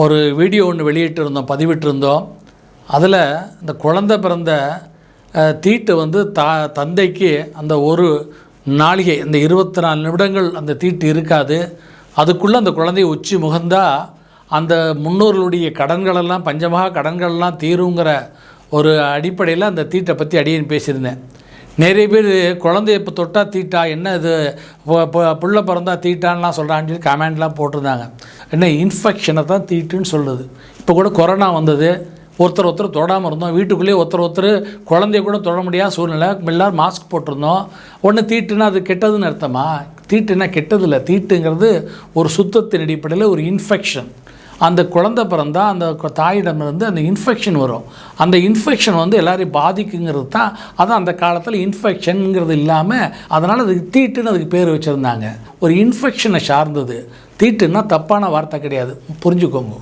ஒரு வீடியோ ஒன்று வெளியிட்டிருந்தோம், பதிவிட்டிருந்தோம். அதில் இந்த குழந்தை பிறந்த தீட்டு வந்து தந்தைக்கு அந்த ஒரு நாளிகை, இந்த 24 நிமிடங்கள் அந்த தீட்டு இருக்காது. அதுக்குள்ளே அந்த குழந்தைய உச்சி முகந்தால் அந்த முன்னோர்களுடைய கடன்களெல்லாம், பஞ்சமாக கடன்கள்லாம் தீருங்கிற ஒரு அடிப்படையில் அந்த தீட்டை பற்றி அடியேன் பேசியிருந்தேன். நிறைய பேர் குழந்தைய இப்போ தொட்டால் தீட்டா, என்ன இது புள்ள பிறந்தா தீட்டான்லாம் சொல்கிறான்னு சொல்லி கமெண்ட்லாம் போட்டிருந்தாங்க. என்ன இன்ஃபெக்ஷனை தான் தீட்டுன்னு சொல்லுது. இப்போ கூட கொரோனா வந்தது, ஒருத்தர் தொடாமல் இருந்தோம், வீட்டுக்குள்ளேயே ஒருத்தர் குழந்தைய கூட தொட முடியாத சூழ்நிலை, எல்லோரும் மாஸ்க் போட்டிருந்தோம். ஒன்று தீட்டுன்னா அது கெட்டதுன்னு அர்த்தமா? தீட்டுன்னா கெட்டது இல்லை. தீட்டுங்கிறது ஒரு சுத்தத்தின் அடிப்படையில் ஒரு இன்ஃபெக்ஷன். அந்த குழந்தை பிறந்தால் அந்த தாயிடமிருந்து அந்த இன்ஃபெக்ஷன் வரும். அந்த இன்ஃபெக்ஷன் வந்து எல்லாரையும் பாதிக்குங்கிறது தான். அதான் அந்த காலத்தில் இன்ஃபெக்ஷனுங்கிறது இல்லாமல் அதனால் அதுக்கு தீட்டுன்னு அதுக்கு பேர் வச்சுருந்தாங்க. ஒரு இன்ஃபெக்ஷனை சார்ந்தது. தீட்டுன்னா தப்பான வார்த்தை கிடையாது, புரிஞ்சுக்கோங்க.